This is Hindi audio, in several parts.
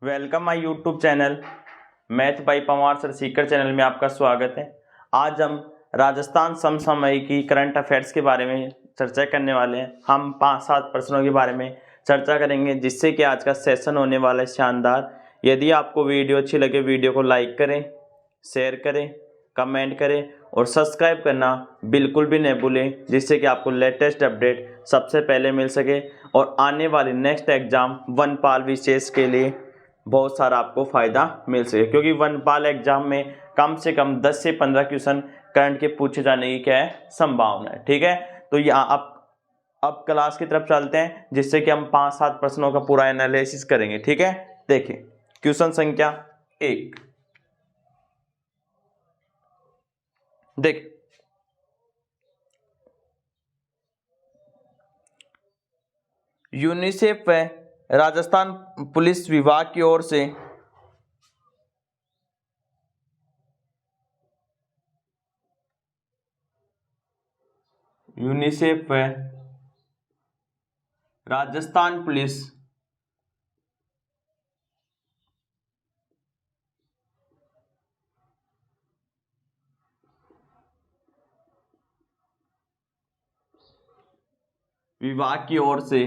Welcome my YouTube channel math by Pawar sir Sikar channel में आपका स्वागत है। आज हम राजस्थान समसामयिकी करंट अफेयर्स के बारे में चर्चा करने वाले हैं। हम 5-7 प्रश्नों के बारे में चर्चा करेंगे जिससे कि आज का सेशन होने वाला है शानदार। यदि आपको वीडियो अच्छी लगे वीडियो को लाइक करें, शेयर करें, कमेंट करें और सब्सक्राइब करना बिल्कुल भी नहीं भूलें, जिससे कि आपको लेटेस्ट अपडेट सबसे पहले मिल सके और आने वाली नेक्स्ट एग्ज़ाम वनपाल विशेष के लिए बहुत सारा आपको फ़ायदा मिल सके, क्योंकि वनपाल एग्जाम में कम से कम 10 से 15 क्वेश्चन करंट के पूछे जाने की क्या है संभावना है। ठीक है, तो यहाँ अब क्लास की तरफ चलते हैं जिससे कि हम 5-7 प्रश्नों का पूरा एनालिसिस करेंगे। ठीक है, देखिए क्वेश्चन संख्या 1। देख यूनिसेफ व राजस्थान पुलिस विभाग की ओर से यूनिसेफ व राजस्थान पुलिस विभाग की ओर से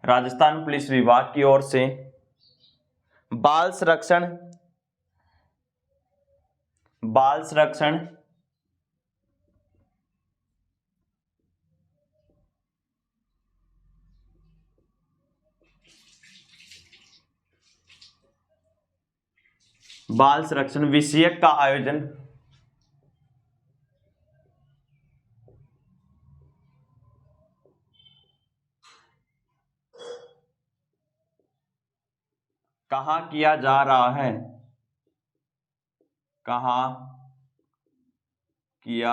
राजस्थान पुलिस विभाग की ओर से बाल संरक्षण विषयक का आयोजन कहाँ किया जा रहा है, कहाँ किया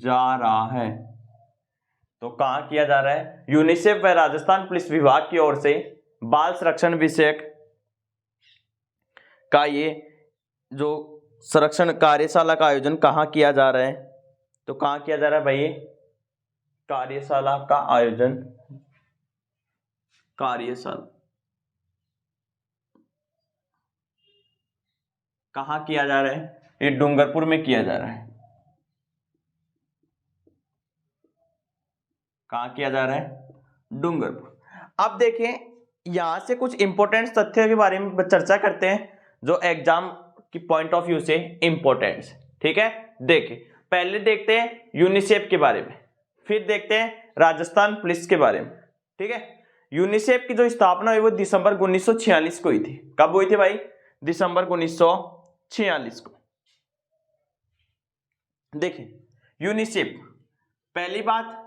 जा रहा है। तो कहाँ किया जा रहा है? यूनिसेफ व राजस्थान पुलिस विभाग की ओर से बाल संरक्षण विषयक का ये जो संरक्षण कार्यशाला का आयोजन कहाँ किया जा रहा है, तो कहाँ किया जा रहा है भाई? कार्यशाला का आयोजन, कार्यशाला कहाँ किया जा रहा है? ये डूंगरपुर में किया जा रहा है। कहाँ किया जा रहा है? डूंगरपुर। अब देखें यहां से कुछ इंपॉर्टेंट तथ्यों के बारे में चर्चा करते हैं जो एग्जाम की पॉइंट ऑफ व्यू से इंपॉर्टेंट है। ठीक है, देखिए पहले देखते हैं यूनिसेफ के बारे में, फिर देखते हैं राजस्थान पुलिस के बारे में। ठीक है, यूनिसेफ की जो स्थापना हुई वो दिसंबर 1946 को हुई थी। कब हुई थी भाई? दिसंबर 1946 को। देखिए यूनिसेफ, पहली बात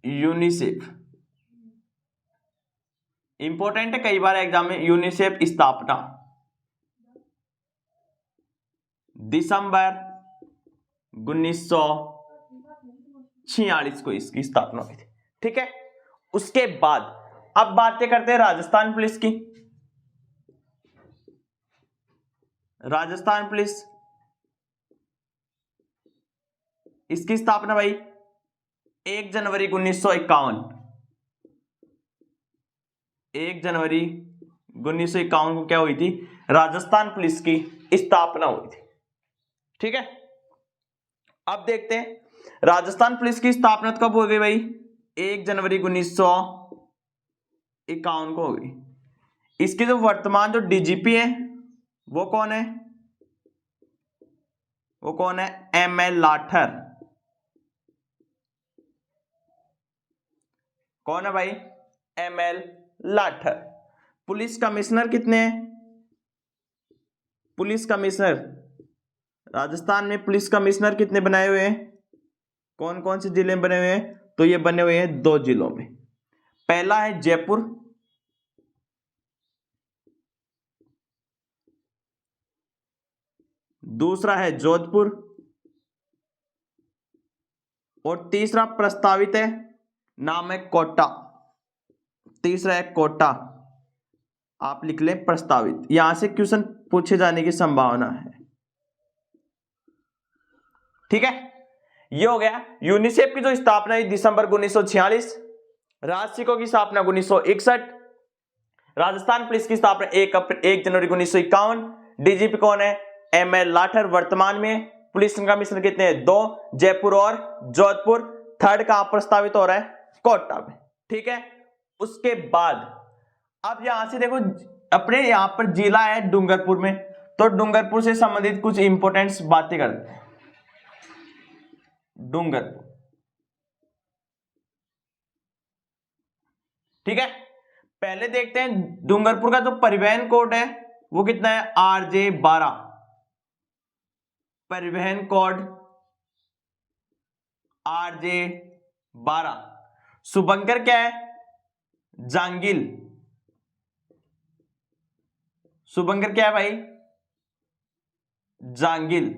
यूनिसेफ इंपॉर्टेंट है, कई बार एग्जाम में। यूनिसेफ स्थापना दिसंबर 1946 को इसकी स्थापना हुई थी। ठीक है, उसके बाद अब बातें करते हैं राजस्थान पुलिस की। राजस्थान पुलिस, इसकी स्थापना भाई 1 जनवरी 1951, 1 जनवरी 1951 को क्या हुई थी? राजस्थान पुलिस की स्थापना हुई थी। ठीक है, अब देखते हैं राजस्थान पुलिस की स्थापना कब हो गई भाई? 1 जनवरी 1951 को हो गई। इसके जो वर्तमान जो डीजीपी है वो कौन है? वो कौन है? ML लाठर। कौन है भाई? ML लाठर। पुलिस कमिश्नर कितने हैं? पुलिस कमिश्नर राजस्थान में पुलिस कमिश्नर कितने बनाए हुए हैं? कौन कौन से जिले में बने हुए हैं? तो ये बने हुए हैं 2 जिलों में। पहला है जयपुर, दूसरा है जोधपुर और तीसरा प्रस्तावित है, नाम है कोटा। तीसरा है कोटा, आप लिख लें प्रस्तावित। यहां से क्वेश्चन पूछे जाने की संभावना है। ठीक है, ये हो गया। यूनिसेफ की जो स्थापना हुई दिसंबर 1946, राष्ट्रीय की स्थापना 1961, राजस्थान पुलिस की स्थापना 1 जनवरी 1951। डीजीपी कौन है? एमएल लाठर। वर्तमान में पुलिस कमिश्नर कितने हैं? 2, जयपुर और जोधपुर। थर्ड कहां प्रस्तावित हो रहा है? कोटा में। ठीक है, उसके बाद अब यहां से देखो, अपने यहां पर जिला है डूंगरपुर में, तो डूंगरपुर से संबंधित कुछ इंपोर्टेंट बातें करते हैं। डूंगरपुर, ठीक है, पहले देखते हैं डूंगरपुर का जो परिवहन कोड है वो कितना है? RJ12। परिवहन कोड RJ12। शुभंकर क्या है? जांगिल। शुभंकर क्या है भाई? जांगिल।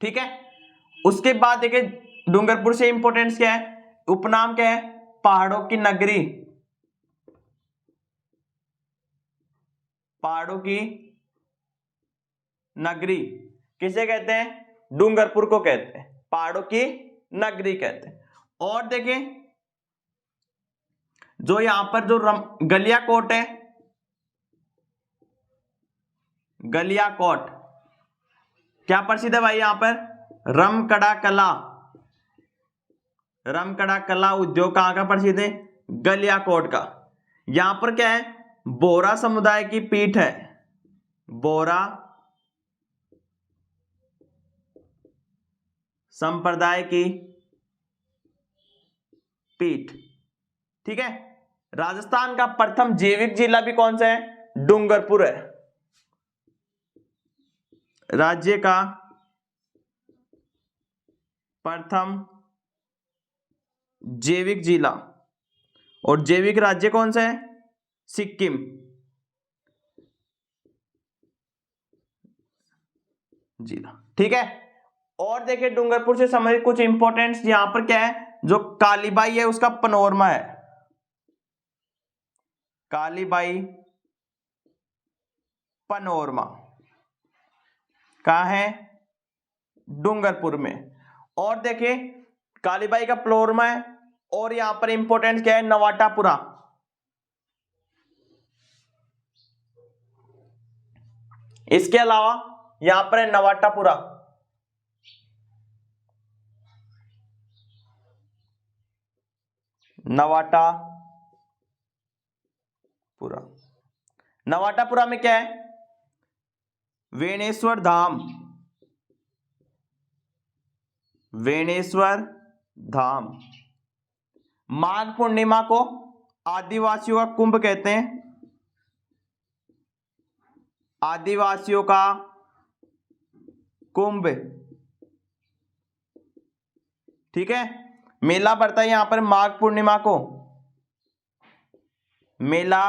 ठीक है, उसके बाद देखिए डूंगरपुर से इंपोर्टेंस क्या है? उपनाम क्या है? पहाड़ों की नगरी। पहाड़ों की नगरी किसे कहते हैं? डूंगरपुर को कहते हैं, पहाड़ों की नगरी कहते हैं। और देखें जो यहां पर जो गलियाकोट है, गलियाकोट क्या प्रसिद्ध है भाई? यहां पर रमकड़ा कला। रमकड़ा कला उद्योग कहां का प्रसिद्ध है? गलियाकोट का। यहां पर क्या है? बोरा समुदाय की पीठ है। बोरा संप्रदाय की पीठ। ठीक है, राजस्थान का प्रथम जैविक जिला भी कौन सा है? डूंगरपुर है। राज्य का प्रथम जैविक जिला, और जैविक राज्य कौन सा है? सिक्किम जिला। ठीक है, और देखिए डूंगरपुर से संबंधित कुछ इंपोर्टेंट यहां पर क्या है? जो कालीबाई है उसका पनोरमा है। कालीबाई पनोरमा कहां है? डूंगरपुर में। और देखिए कालीबाई का पनोरमा है, और यहां पर इंपोर्टेंट क्या है? नवाटापुरा। इसके अलावा यहां पर है नवाटापुरा। नवाटापुरा। नवाटापुरा में क्या है? वेणेश्वर धाम। वेणेश्वर धाम। माघ पूर्णिमा को आदिवासियों का कुंभ कहते हैं। आदिवासियों का कुंभ। ठीक है, मेला पड़ता है यहां पर माघ पूर्णिमा को। मेला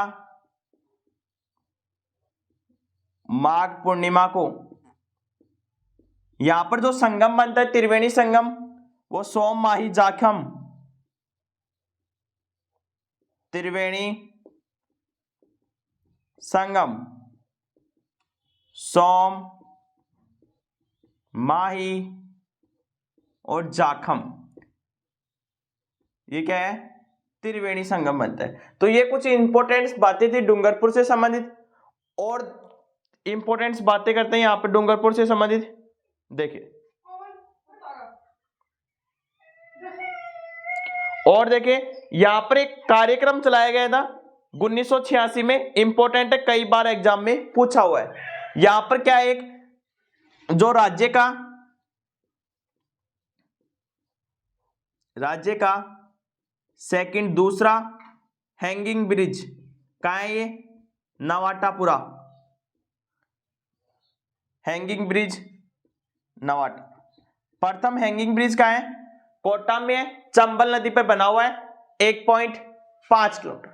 माघ पूर्णिमा को। यहां पर जो संगम बनता है त्रिवेणी संगम, वो सोम माही जाखम। त्रिवेणी संगम, सोम माही और जाखम, ये क्या है? त्रिवेणी संगम बनता है। तो ये कुछ इंपोर्टेंट बातें थी डूंगरपुर से संबंधित, और इंपोर्टेंट बातें करते हैं यहां पर डूंगरपुर से संबंधित। देखिए और देखिए यहां पर एक कार्यक्रम चलाया गया था 1986 में, इंपोर्टेंट है, कई बार एग्जाम में पूछा हुआ है। यहां पर क्या है? एक जो राज्य का सेकंड दूसरा हैंगिंग ब्रिज कहां है? ये नवाटापुरा। Hanging bridge नवाटा। प्रथम हैंगिंग ब्रिज कहां है? कोटा में है, चंबल नदी पर बना हुआ है, 1.5 किलोमीटर।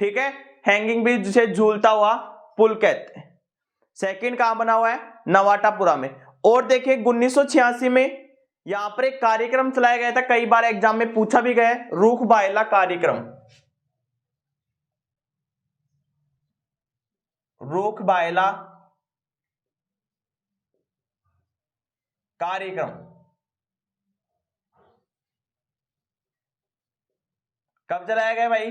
ठीक है, हैंगिंग ब्रिज जिसे झूलता हुआ पुल कहते हैं। सेकंड कहां बना हुआ है? नवाटापुरा में। और देखिए 1986 में यहां पर एक कार्यक्रम चलाया गया था, कई बार एग्जाम में पूछा भी गया है, रूख बायला कार्यक्रम। रूख बायला कार्यक्रम कब चलाया गया भाई?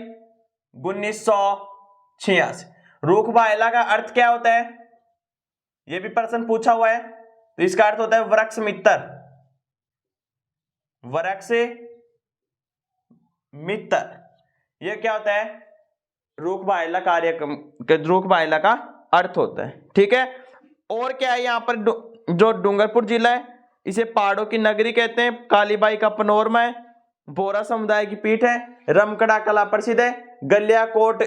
1986। रूख बायला का अर्थ क्या होता है? यह भी प्रश्न पूछा हुआ है। तो इसका अर्थ होता है वृक्ष मित्र। वृक्ष मित्र यह क्या होता है? रूख बायला कार्यक्रम, रूख बायला का अर्थ होता है। ठीक है। और क्या है यहाँ पर? जो डूंगरपुर जिला है इसे पहाड़ों की नगरी कहते हैं। कालीबाई का पनोरमा है। बोरा समुदाय की पीठ है। रमकड़ा कला प्रसिद्ध है। गलियाकोट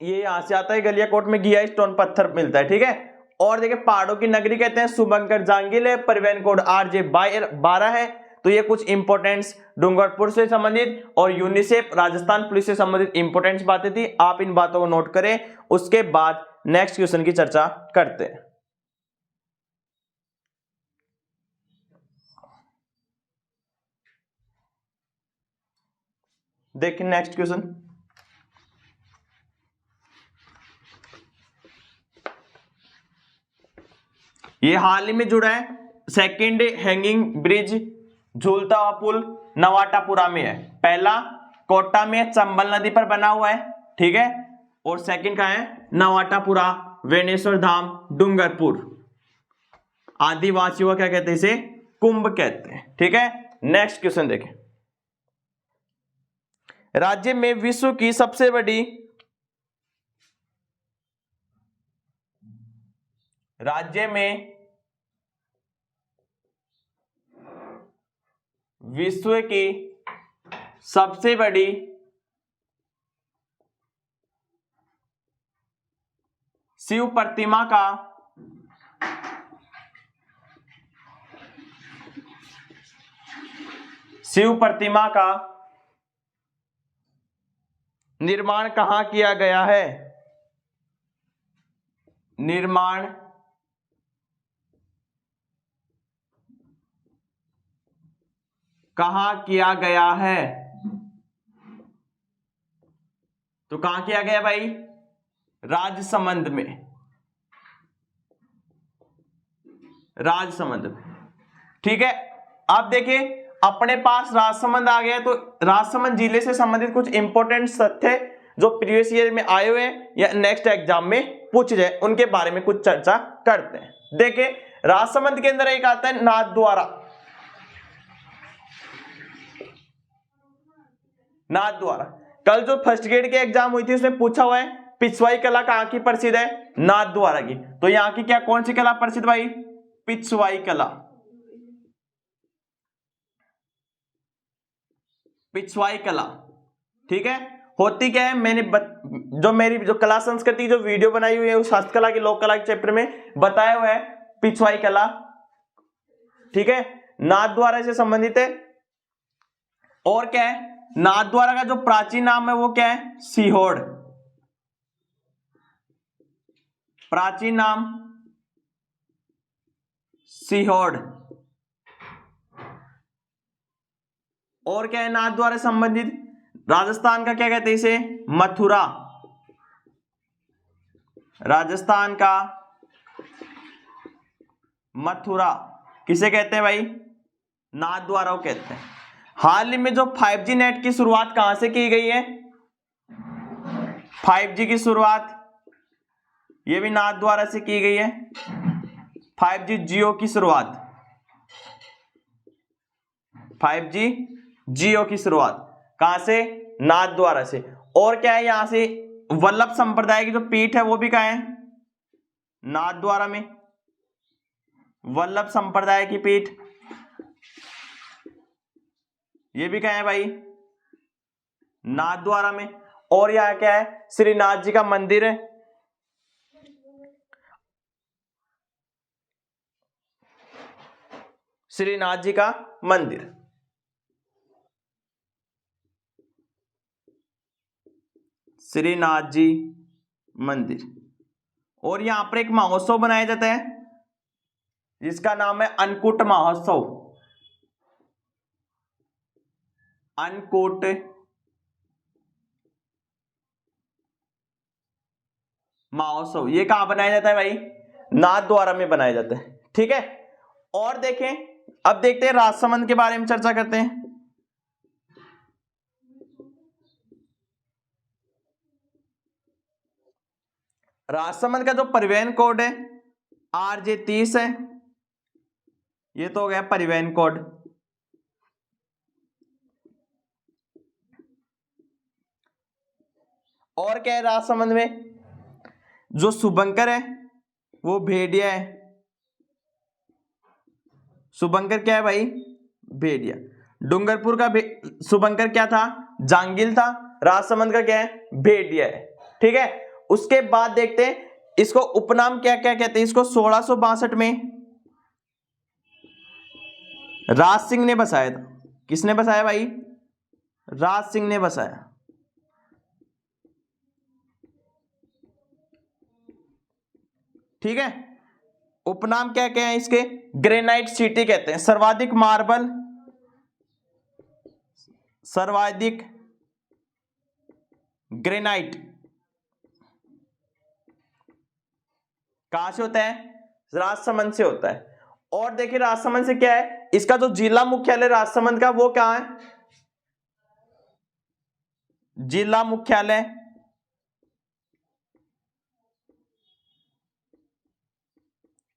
ये यहां से आता है। गलियाकोट में घिया स्टोन पत्थर मिलता है। ठीक है। और देखिए पहाड़ों की नगरी कहते हैं शुभंकर जांगिल है। परिवहन कोड RJ 12 है। तो ये कुछ इंपोर्टेंट्स डूंगरपुर से संबंधित और यूनिसेफ राजस्थान पुलिस से संबंधित इंपोर्टेंट्स बातें थी। आप इन बातों को नोट करें। उसके बाद नेक्स्ट क्वेश्चन की चर्चा करते हैं। देखिए नेक्स्ट क्वेश्चन, ये हाल ही में जुड़ा है। सेकेंड हैंगिंग ब्रिज झूलता हुआ पुल नवाटापुरा में है। पहला कोटा में चंबल नदी पर बना हुआ है। ठीक है। और सेकंड कहां है? नवाटापुरा, वेनेश्वर धाम, डूंगरपुर। आदिवासियों का क्या कहते हैं? इसे कुंभ कहते हैं। ठीक है। नेक्स्ट क्वेश्चन देखें। राज्य में विश्व की सबसे बड़ी राज्य में विश्व की सबसे बड़ी शिव प्रतिमा का निर्माण कहां किया गया है? निर्माण कहां किया गया है? तो कहां किया गया भाई? राजसमंद में। राजसमंद में। ठीक है। अब देखिए अपने पास राजसमंद आ गया। तो राजसमंद जिले से संबंधित कुछ इंपॉर्टेंट तथ्य जो प्रीवियस ईयर में आए हुए हैं या नेक्स्ट एग्जाम में पूछ जाए उनके बारे में कुछ चर्चा करते हैं। देखिए राजसमंद के अंदर एक आता है नाथद्वारा। नाथद्वारा कल जो फर्स्ट ग्रेड के एग्जाम हुई थी उसमें पूछा हुआ है पिछवाई कला कहां की प्रसिद्ध है? नाथद्वारा की। तो यहां की क्या कौन सी कला प्रसिद्ध भाई? पिछवाई कला। पिछवाई कला। ठीक है। होती क्या है? मैंने मेरी कला संस्कृति जो वीडियो बनाई हुई है उस हस्तकला की लोक कला के चैप्टर में बताया हुआ है पिछवाई कला। ठीक है। नाथद्वारा से संबंधित है। और क्या है? नाथद्वारा का जो प्राचीन नाम है वो क्या है? सीहोड़। प्राचीन नाम सीहोड़। और क्या है नाथद्वारा संबंधित? राजस्थान का क्या कहते हैं इसे? मथुरा। राजस्थान का मथुरा किसे कहते हैं भाई? नाथद्वारा को कहते हैं। हाल ही में जो 5G नेट की शुरुआत कहां से की गई है? 5G की शुरुआत ये भी नाथद्वारा से की गई है। 5G जियो की शुरुआत 5G जियो की शुरुआत कहां से? नाथद्वारा से। और क्या है यहां से वल्लभ संप्रदाय की जो पीठ है वो भी कहां है? नाथद्वारा में। वल्लभ संप्रदाय की पीठ ये भी कहां है भाई? नाथद्वारा में। और यहां क्या है? श्रीनाथ जी का मंदिर है। श्रीनाथ जी का मंदिर। श्रीनाथ जी मंदिर। और यहां पर एक महोत्सव बनाया जाता है जिसका नाम है अन्नकूट महोत्सव। अन्नकूट महोत्सव ये कहां बनाया जाता है भाई? नाथद्वारा में बनाया जाता है। ठीक है। और देखें, अब देखते हैं राजसमंद के बारे में चर्चा करते हैं। राजसमंद का जो परिवहन कोड है RJ30 है। ये तो हो गया परिवहन कोड। और क्या है राजसमंद में? जो शुभंकर है वो भेड़िया है। शुभंकर क्या है भाई? भेड़िया। डूंगरपुर का शुभंकर क्या था? जांगिल था। राजसमंद का क्या है? भेड़िया है। ठीक है। उसके बाद देखते हैं इसको उपनाम क्या क्या कहते हैं। इसको 1662 में राज सिंह ने बसाया था। किसने बसाया भाई? राज सिंह ने बसाया। ठीक है। उपनाम क्या क्या है इसके? ग्रेनाइट सिटी कहते हैं। सर्वाधिक मार्बल, सर्वाधिक ग्रेनाइट कहां से होता है? राजसमंद से होता है। और देखिए राजसमंद से क्या है, इसका जो जिला मुख्यालय राजसमंद का वो कहां है? जिला मुख्यालय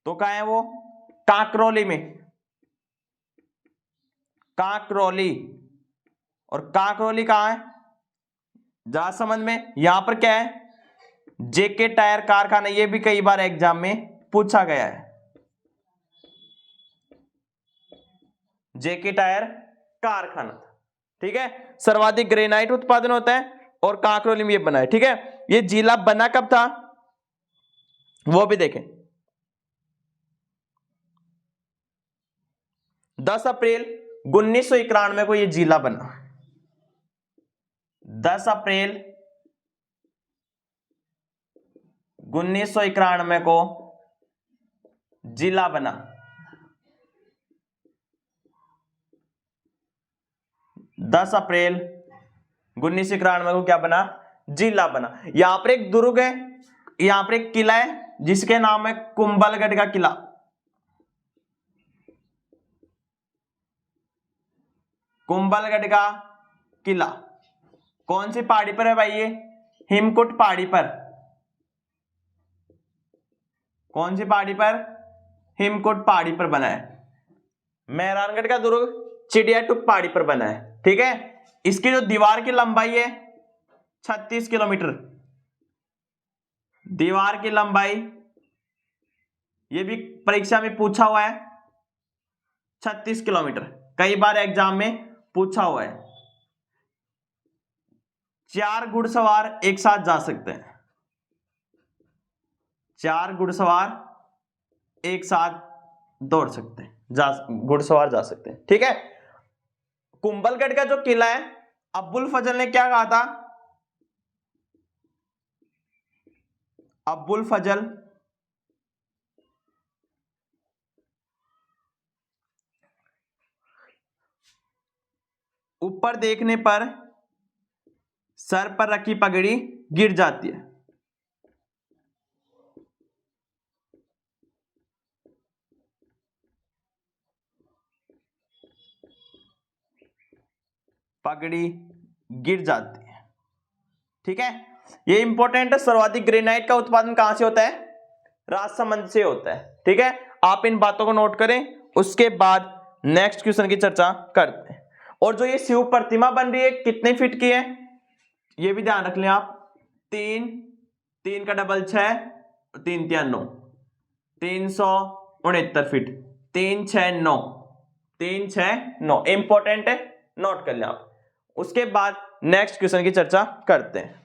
तो कहां है वो? कांकरौली में। कांकरौली। और कांकरौली कहां है? राजसमंद में। यहां पर क्या है? जेके टायर कारखाना। ये भी कई बार एग्जाम में पूछा गया है। जेके टायर कारखाना। ठीक है। सर्वाधिक ग्रेनाइट उत्पादन होता है और कांकरौली में ये बना है। ठीक है। ये जिला बना कब था वो भी देखें। 10 अप्रैल 1991 को ये जिला बना। 10 अप्रैल 1991 को जिला बना। 10 अप्रैल 1991 को क्या बना? जिला बना। यहां पर एक दुर्ग है, यहां पर एक किला है जिसके नाम है कुंभलगढ़ का किला। कुंभलगढ़ का किला कौन सी पहाड़ी पर है भाई? ये हिमकुट पहाड़ी पर। कौन सी पहाड़ी पर? हिमकुट पहाड़ी पर बना है। मेहरानगढ़ का दुर्ग चिड़ियाटुक पहाड़ी पर बना है। ठीक है। इसकी जो दीवार की लंबाई है 36 किलोमीटर। दीवार की लंबाई, ये भी परीक्षा में पूछा हुआ है, 36 किलोमीटर। कई बार एग्जाम में पूछा हुआ है। 4 घुड़सवार एक साथ जा सकते हैं। 4 घुड़सवार एक साथ दौड़ सकते हैं, घुड़सवार जा सकते हैं। ठीक है। कुंभलगढ़ का जो किला है, अब्बुल फजल ने क्या कहा था? अब्बुल फजल ऊपर देखने पर सर पर रखी पगड़ी गिर जाती है। पगड़ी गिर जाती है। ठीक है। ये इंपॉर्टेंट है। सर्वाधिक ग्रेनाइट का उत्पादन कहां से होता है? राजसमंद से होता है। ठीक है। आप इन बातों को नोट करें, उसके बाद नेक्स्ट क्वेश्चन की चर्चा करते हैं। और जो ये शिव प्रतिमा बन रही है कितने फीट की है ये भी ध्यान रख लें आप। 3, 3 का डबल 6, 3 3 9, 369 फीट। 3 6 9, 3 6 9 इंपॉर्टेंट है, नोट कर लें आप। उसके बाद नेक्स्ट क्वेश्चन की चर्चा करते हैं।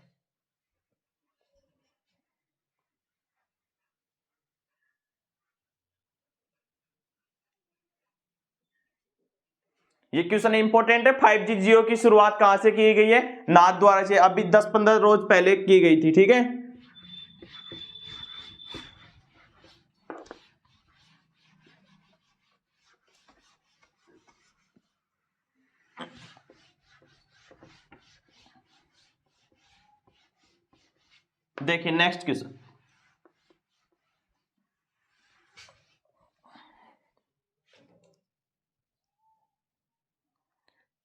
ये क्वेश्चन इंपॉर्टेंट है। 5G जियो की शुरुआत कहां से की गई है? नाथ द्वारा से। अभी 10-15 रोज पहले की गई थी। ठीक है। देखिए next question.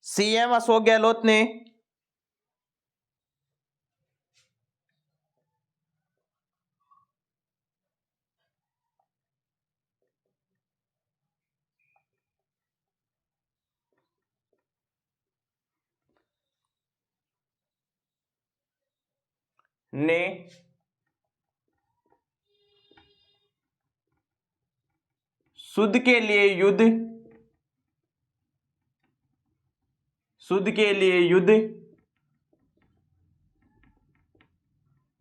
CM Ashok Gehlot ने शुद्ध के लिए युद्ध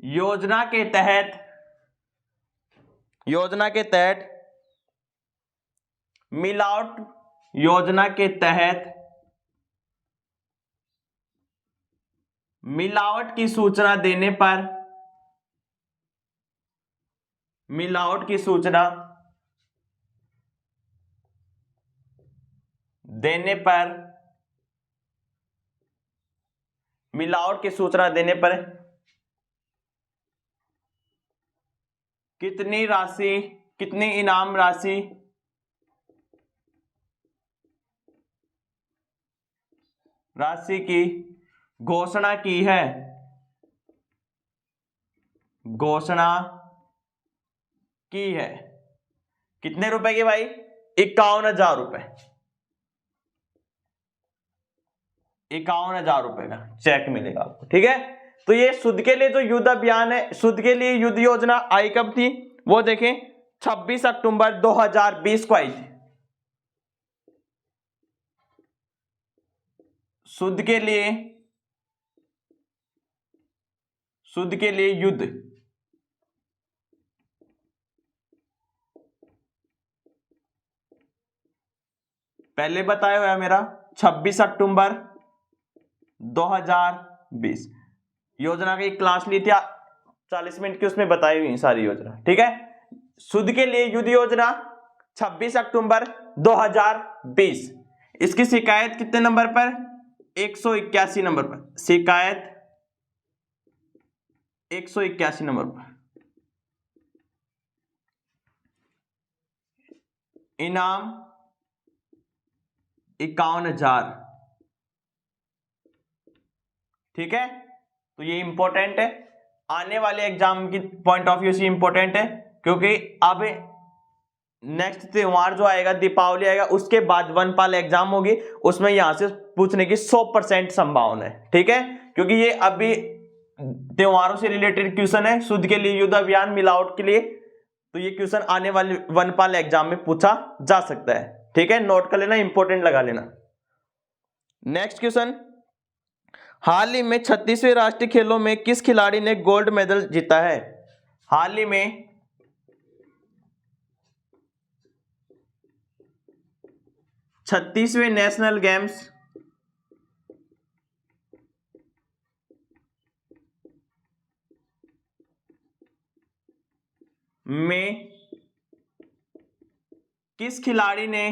योजना के तहत मिलावट योजना के तहत मिलावट की सूचना देने पर मिलावट की सूचना देने पर कितनी इनाम राशि की घोषणा की है। कितने रुपए की भाई? 51,000 रुपए। 51,000 रुपए का चेक मिलेगा आपको। ठीक है, तो ये शुद्ध के लिए जो युद्ध अभियान है, शुद्ध के लिए युद्ध योजना आई कब थी? वो देखें 26 अक्टूबर 2020 को आई थी। शुद्ध के लिए युद्ध पहले बताया हुआ मेरा 26 अक्टूबर 2020 योजना की क्लास ली थी 40 मिनट की, उसमें बताई हुई सारी योजना। ठीक है, शुद्ध के लिए युद्ध योजना 26 अक्टूबर 2020। इसकी शिकायत कितने नंबर पर? 181 नंबर पर। शिकायत 181 नंबर पर। इनाम 51,000। ठीक है, तो ये इंपॉर्टेंट है, आने वाले एग्जाम की पॉइंट ऑफ व्यू से इंपॉर्टेंट है, क्योंकि अब नेक्स्ट त्योहार जो आएगा, दीपावली आएगा, उसके बाद वनपाल एग्जाम होगी, उसमें यहां से पूछने की 100% संभावना है। ठीक है, क्योंकि ये अभी त्योहारों से रिलेटेड क्वेश्चन है, शुद्ध के लिए युद्ध अभियान मिलावट के लिए, तो ये क्वेश्चन आने वाले वनपाल एग्जाम में पूछा जा सकता है। ठीक है, नोट कर लेना, इंपॉर्टेंट लगा लेना। नेक्स्ट क्वेश्चन, हाल ही में 36वें राष्ट्रीय खेलों में किस खिलाड़ी ने गोल्ड मेडल जीता है? हाल ही में 36वें नेशनल गेम्स में किस खिलाड़ी ने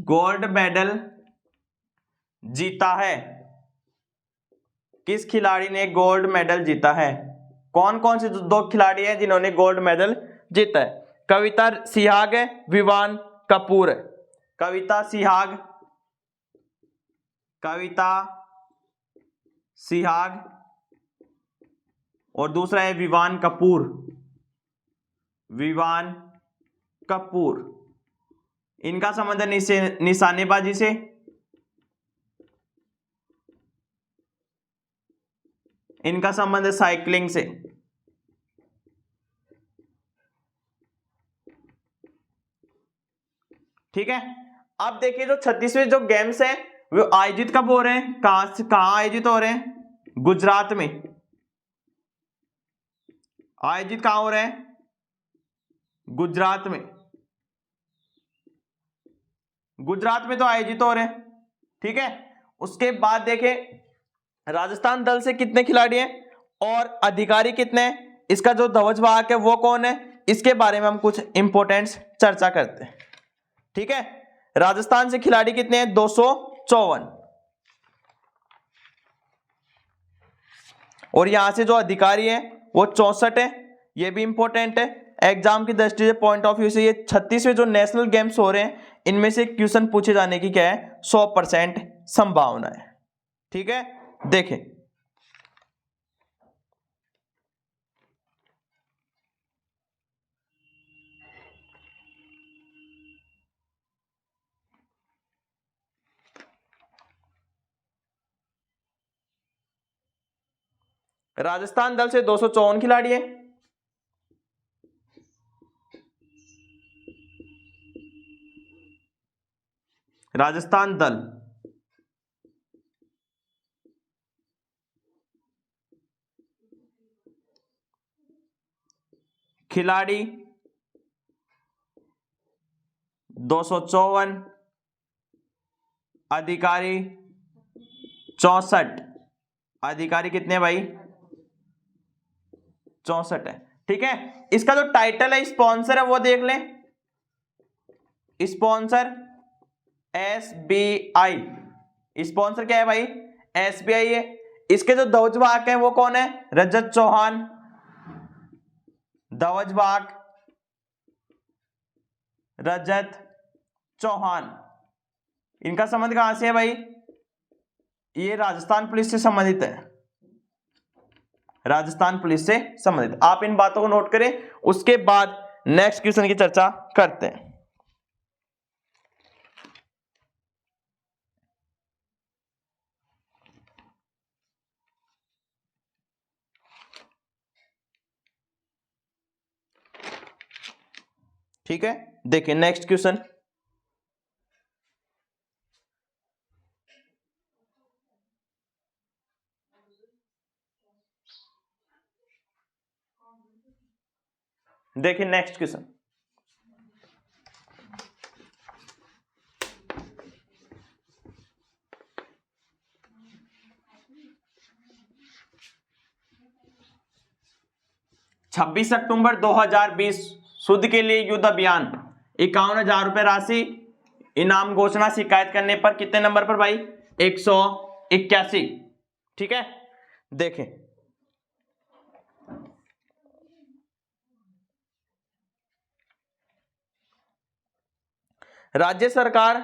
गोल्ड मेडल जीता है? किस खिलाड़ी ने गोल्ड मेडल जीता है? कौन कौन से दो खिलाड़ी हैं जिन्होंने गोल्ड मेडल जीता है? कविता सिहाग है, विवान कपूर है। कविता सिहाग और दूसरा है विवान कपूर। इनका संबंध है निशानेबाजी से। इनका संबंध है साइकिलिंग से। ठीक है, अब देखिए जो 36वें जो गेम्स हैं वो आयोजित कब हो रहे हैं, कहां आयोजित हो रहे हैं? गुजरात में। आयोजित कहां हो रहे हैं? गुजरात में। गुजरात में तो आयोजित हो रहे हैं। ठीक है, उसके बाद देखें राजस्थान दल से कितने खिलाड़ी हैं और अधिकारी कितने हैं, इसका जो ध्वजवाहक है वो कौन है, इसके बारे में हम कुछ इंपोर्टेंट चर्चा करते हैं। ठीक है, राजस्थान से खिलाड़ी कितने हैं? 254। और यहां से जो अधिकारी है वो 64 है। ये भी इंपॉर्टेंट है एग्जाम की दृष्टि से, पॉइंट ऑफ व्यू से। ये 36वें जो नेशनल गेम्स हो रहे हैं इनमें से क्वेश्चन पूछे जाने की क्या है, 100% संभावना है। ठीक है, देखें राजस्थान दल से 254 खिलाड़ी है। राजस्थान दल खिलाड़ी 254, अधिकारी 64। अधिकारी कितने भाई, 64 है। ठीक है, इसका जो टाइटल है स्पॉन्सर है वो देख लें, स्पॉन्सर SBI। स्पॉन्सर क्या है भाई, SBI है। इसके जो ध्वजवाहक है वो कौन है, रजत चौहान। ध्वजवाहक रजत चौहान। इनका संबंध कहां से है भाई, ये राजस्थान पुलिस से संबंधित है, राजस्थान पुलिस से संबंधित। आप इन बातों को नोट करें, उसके बाद नेक्स्ट क्वेश्चन की चर्चा करते हैं। ठीक है, देखिए नेक्स्ट क्वेश्चन। देखिए नेक्स्ट क्वेश्चन, छब्बीस अक्टूबर 2020 शुद्ध के लिए युद्ध अभियान, 51,000 रुपए राशि इनाम घोषणा शिकायत करने पर कितने नंबर पर भाई, 181। ठीक है, देखें राज्य सरकार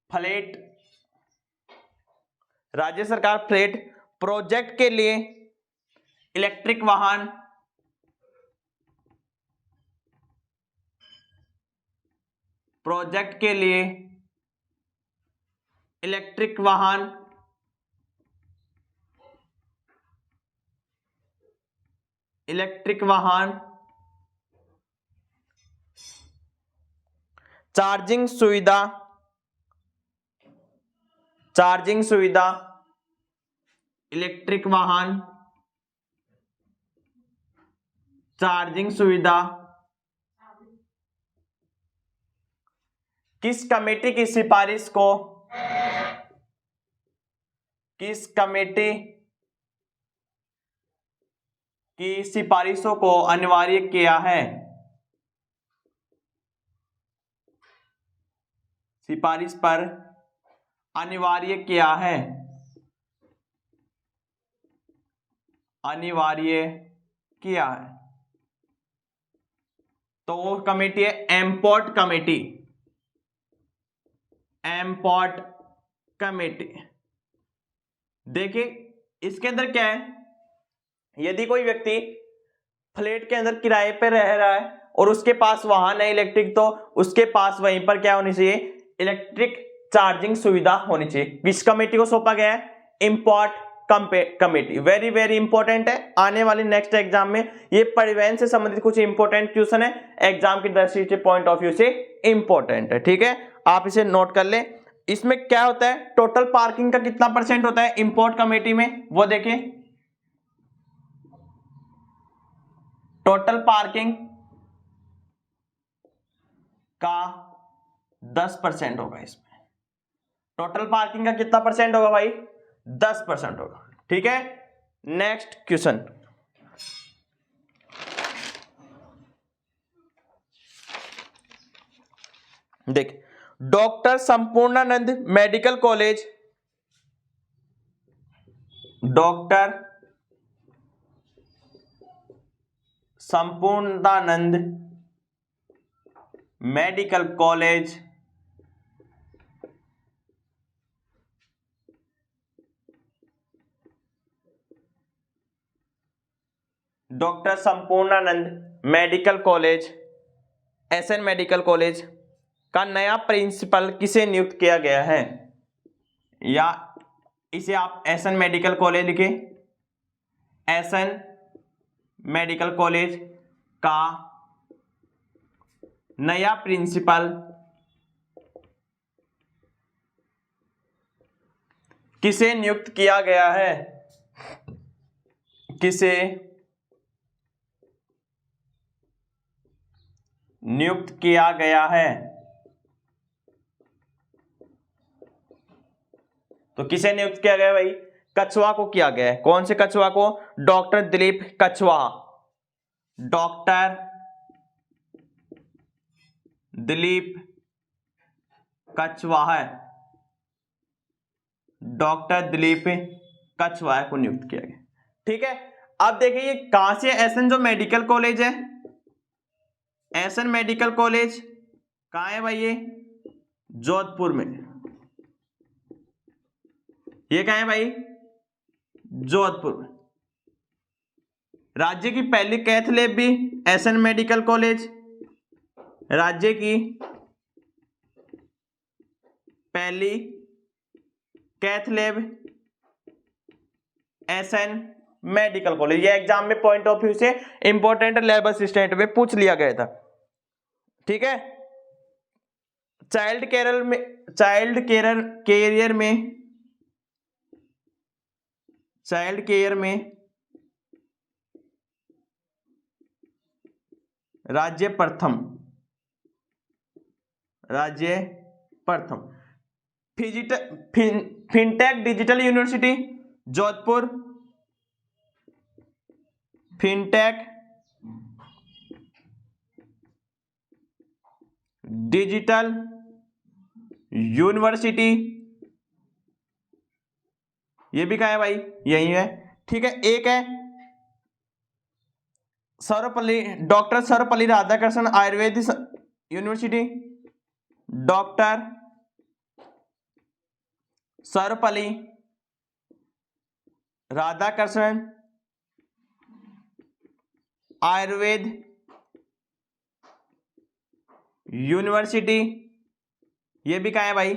फ्लैट, राज्य सरकार फ्लैट प्रोजेक्ट के लिए इलेक्ट्रिक वाहन प्रोजेक्ट के लिए इलेक्ट्रिक वाहन चार्जिंग सुविधा इलेक्ट्रिक वाहन चार्जिंग सुविधा किस कमेटी की सिफारिश को, किस कमेटी की सिफारिशों को अनिवार्य किया है, सिफारिश पर अनिवार्य किया है, अनिवार्य किया है। तो वो कमेटी है एम्पोर्ट कमेटी, एम्पोर्ट कमेटी। देखिए इसके अंदर क्या है, यदि कोई व्यक्ति फ्लैट के अंदर किराए पे रह रहा है और उसके पास वाहन है इलेक्ट्रिक, तो उसके पास वहीं पर क्या होनी चाहिए, इलेक्ट्रिक चार्जिंग सुविधा होनी चाहिए। किस कमेटी को सौंपा गया है, import committee. Very very important है, आने वाले नेक्स्ट एग्जाम में ये परिवहन से संबंधित कुछ इंपॉर्टेंट क्वेश्चन है, एग्जाम की दृष्टि से पॉइंट ऑफ व्यू से इंपॉर्टेंट है। ठीक है, आप इसे नोट कर ले। इसमें क्या होता है, टोटल पार्किंग का कितना परसेंट होता है इंपोर्ट कमेटी में, वो देखिए टोटल पार्किंग का 10% होगा। इसमें टोटल पार्किंग का कितना परसेंट होगा भाई, 10% होगा। ठीक है, नेक्स्ट क्वेश्चन। देख, doctor Sampurnanand medical college, doctor Sampurnanand medical college, doctor Sampurnanand medical college, SN medical college का नया प्रिंसिपल किसे नियुक्त किया गया है? या इसे आप एसएन मेडिकल कॉलेज लिखे, एसएन मेडिकल कॉलेज का नया प्रिंसिपल किसे नियुक्त किया गया है? किसे नियुक्त किया गया है? तो किसे नियुक्त किया गया भाई? कछवा को किया गया है। कौन से कछवा को? डॉक्टर दिलीप कछवा, डॉक्टर दिलीप कछवाहा, डॉक्टर दिलीप कछवाहा को नियुक्त किया गया। ठीक है, अब देखिए ये कहां से एसएन जो मेडिकल कॉलेज है, एसएन मेडिकल कॉलेज कहां है भाई? ये जोधपुर में। ये कहां है भाई? जोधपुर में। राज्य की पहली कैथ लैब भी एसएन मेडिकल कॉलेज, राज्य की पहली cath lab SN medical college. ये एग्जाम में पॉइंट ऑफ व्यू से इंपॉर्टेंट लैब असिस्टेंट में पूछ लिया गया था। ठीक है, चाइल्ड केयर में राज्य प्रथम, fintech digital university Jodhpur, fintech digital university, ये भी कहा है भाई? यही है। ठीक है, एक है Sarvepalli, doctor Sarvepalli Radhakrishnan Ayurved university, doctor Sarvepalli Radhakrishnan Ayurved university, ये भी कहा है भाई?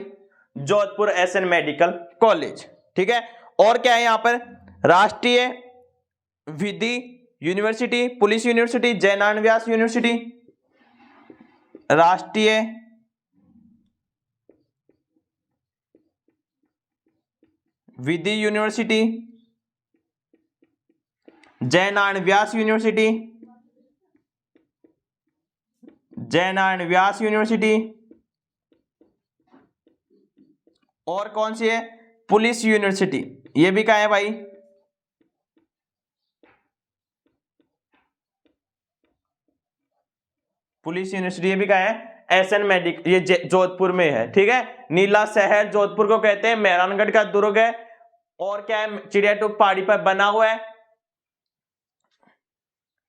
Jodhpur SN medical college. ठीक है, और क्या है यहां पर? Rashtriya Vidhi university, police university, Jainarayan Vyas university, Rashtriya Vidhi university, Jainarayan Vyas university, Jainarayan Vyas university, और कौन सी है? पुलिस यूनिवर्सिटी, ये भी कहा है भाई? पुलिस यूनिवर्सिटी, ये भी कहा है? एसएन मेडिकल, ये जोधपुर में है। ठीक है, नीला शहर जोधपुर को कहते हैं, मेहरानगढ़ का दुर्ग है, और क्या है? चिड़ियाटूप पहाड़ी पर बना हुआ है।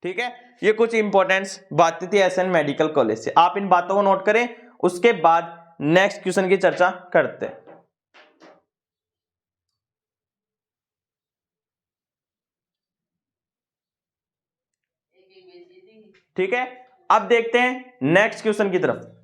ठीक है, ये कुछ इंपॉर्टेंट बातें थी एसएन मेडिकल कॉलेज से, आप इन बातों को नोट करें, उसके बाद नेक्स्ट क्वेश्चन की चर्चा करते हैं। ठीक है, अब देखते हैं नेक्स्ट क्वेश्चन की तरफ।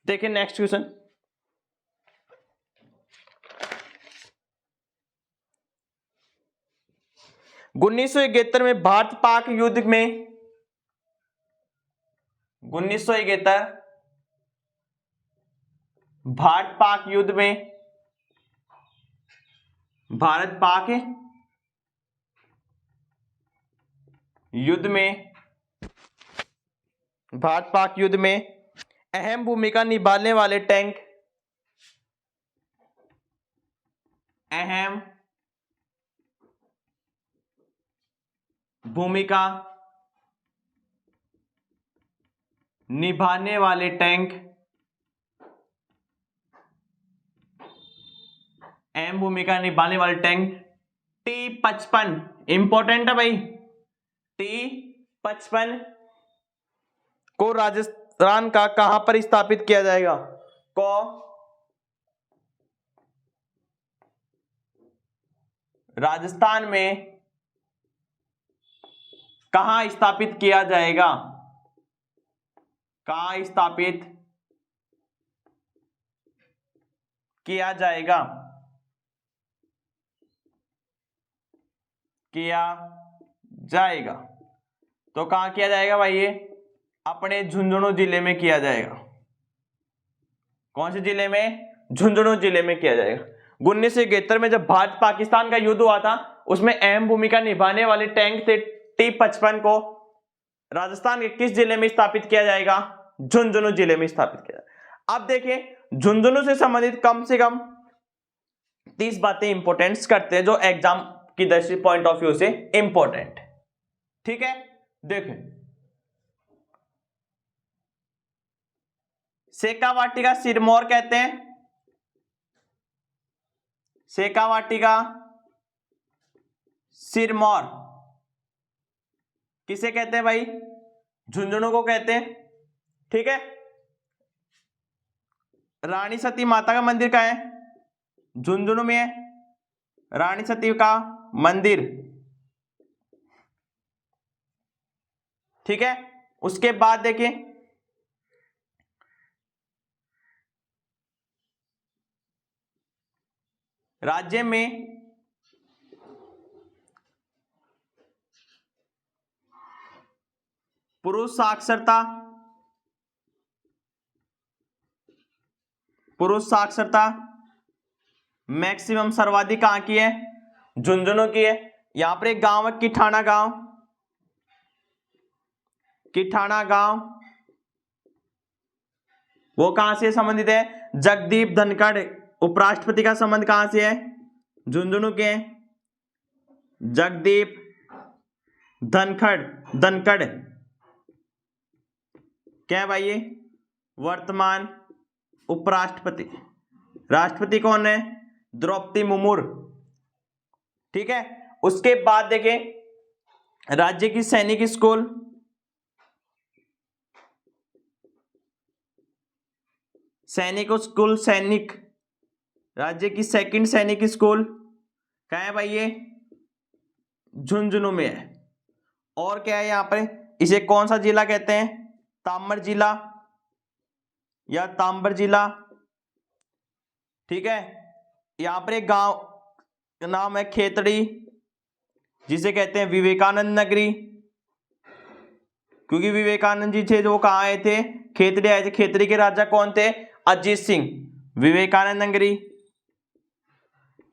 देखिए नेक्स्ट क्वेश्चन, उन्नीस सौ 71 में भारत पाक युद्ध में 1971 भारत पाक युद्ध में, भारत पाक युद्ध में, भारत पाक युद्ध में अहम भूमिका निभाने वाले टैंक, अहम भूमिका निभाने वाले टैंक, अहम भूमिका निभाने वाले टैंक T-55, इंपॉर्टेंट है भाई। T-55 को राजस्थान का कहां पर स्थापित किया जाएगा? राजस्थान में कहां स्थापित किया जाएगा? कहां स्थापित किया जाएगा? किया जाएगा तो कहां किया जाएगा भाई? ये अपने झुंझुनू जिले में किया जाएगा। कौन से जिले में? झुंझुनू जिले में किया जाएगा। 1971 में जब भारत पाकिस्तान का युद्ध हुआ था, उसमें अहम भूमिका निभाने वाले टैंक थे T-55 को राजस्थान के किस जिले में स्थापित किया जाएगा? झुंझुनू जिले में स्थापित किया जाएगा। अब देखिए, झुंझुनू से संबंधित कम से कम 30 बातें इंपोर्टेंट करते हैं जो एग्जाम की दृष्टि पॉइंट ऑफ व्यू से इंपॉर्टेंट। ठीक है, देखें, शेखावाटी का सिरमौर कहते हैं। शेखावाटी का सिरमौर किसे कहते हैं भाई? झुंझुनू को कहते हैं। ठीक है, रानी सती माता का मंदिर कहाँ है? झुंझुनू में है, रानी सती का मंदिर। ठीक है, उसके बाद देखिए, राज्य में पुरुष साक्षरता मैक्सिमम सर्वाधिक कहां की है? झुंझुनू की है। यहां पर एक गांव है किठाना गांव, वो कहां से संबंधित है? जगदीप धनखड़ उपराष्ट्रपति का संबंध कहां से है? झुंझुनू के। जगदीप धनखड़ क्या है भाई? ये वर्तमान उपराष्ट्रपति। राष्ट्रपति कौन है? द्रौपदी मुर्मू। ठीक है, उसके बाद देखें, राज्य की सैनिक स्कूल, सैनिक राज्य की सेकंड सैनिक स्कूल कहाँ है भाई? ये झुंझुनू में है। और क्या है यहाँ पे? इसे कौन सा जिला कहते हैं? ताम्र जिला या तांबर जिला। ठीक है, यहाँ पर एक गांव का नाम है खेतड़ी, जिसे कहते हैं विवेकानंद नगरी, क्योंकि विवेकानंद जी थे जो कहाँ आए थे? खेतड़ी आए थे। खेतड़ी के राजा कौन थे? अजीत सिंह। विवेकानंद नगरी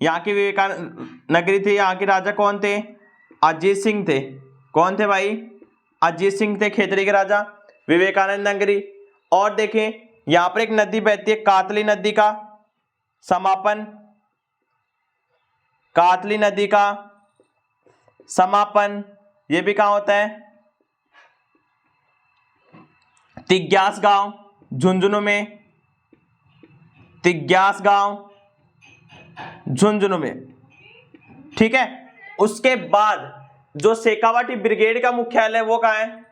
यहाँ की विवेकानंद नगरी थी। यहाँ के राजा कौन थे? अजीत सिंह थे। कौन थे भाई? अजीत सिंह थे खेतड़ी के राजा। विवेकानंद नगरी। और देखें, यहाँ पर एक नदी बहती है कातली नदी का समापन, कातली नदी का समापन ये भी कहाँ होता है? तिग्यास गांव, झुंझुनू में। तिग्यास गांव झुंझुनू में। ठीक है, उसके बाद जो शेखावाटी ब्रिगेड का मुख्यालय वो कहाँ है?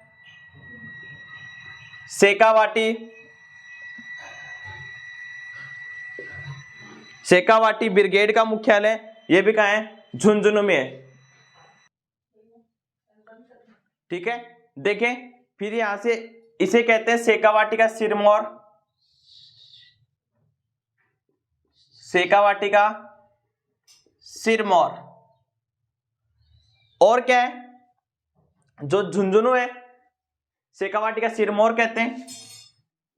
शेखावाटी ब्रिगेड का मुख्यालय ये भी कहाँ है? झुंझुनू में है। ठीक है, देखें, फिर यहां से इसे कहते हैं शेखावाटी का सिरमौर। शेखावाटी का सिरमौर। और क्या है? जो झुंझुनू है, शेखावाटी का सिरमौर कहते हैं।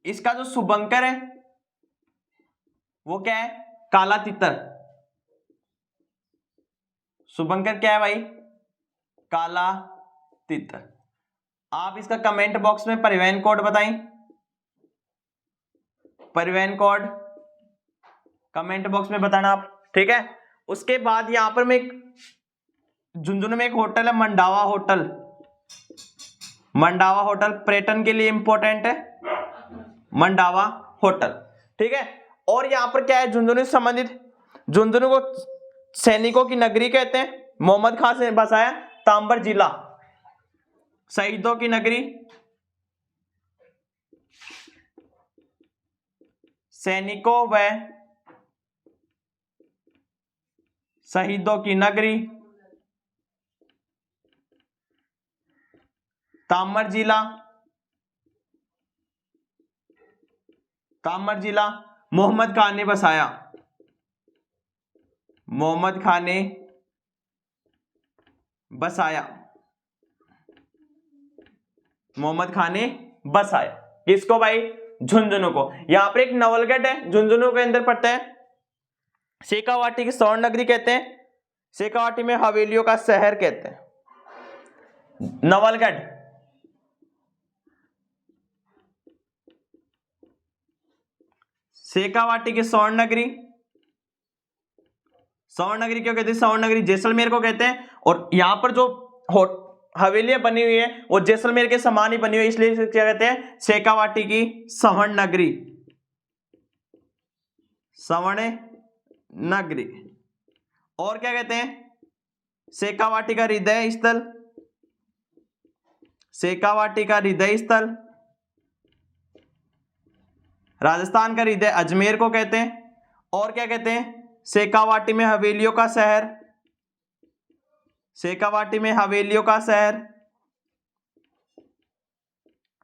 इसका जो शुभंकर है वो क्या है, काला तितर। शुभंकर क्या है भाई, काला तितर। आप इसका कमेंट बॉक्स में परिवहन कोड बताएं, परिवहन कोड कमेंट बॉक्स में बताना आप, ठीक है। उसके बाद यहां पर मैं झुंझुनू में एक होटल है मंडावा होटल, मंडावा होटल पर्यटन के लिए इंपॉर्टेंट है, मंडावा होटल, ठीक है। और यहां पर क्या है, झुंझुनू से संबंधित, झुंझुनू को सैनिकों की नगरी कहते हैं, मोहम्मद खान से बसाया। तांबर जिला शहीदों की नगरी, सैनिकों व शहीदों की नगरी तामर जिला, तामर जिला मोहम्मद खान ने बसाया, मोहम्मद खान ने बसाया, मोहम्मद खान ने बसाया। किसको भाई, झुंझुनू को। यहां पर एक नवलगढ़ है, झुंझुनू के अंदर पड़ता है। शेखावाटी की स्वर्ण नगरी कहते हैं, शेखावाटी में हवेलियों का शहर कहते हैं, नवलगढ़। शेखावाटी की स्वर्ण नगरी, स्वर्ण नगरी क्यों कहते हैं, स्वर्ण नगरी जैसलमेर को कहते हैं। और यहां पर जो हवेलियां बनी हुई है वो जैसलमेर के समान ही बनी हुई है, इसलिए क्या कहते हैं, शेखावाटी की स्वर्ण नगरी, स्वर्ण नगरी। और क्या कहते हैं, शेखावाटी का हृदय स्थल, शेखावाटी का हृदय स्थल, राजस्थान का हृदय अजमेर को कहते हैं। और क्या कहते हैं, शेखावाटी में हवेलियों का शहर, शेखावाटी में हवेलियों का शहर,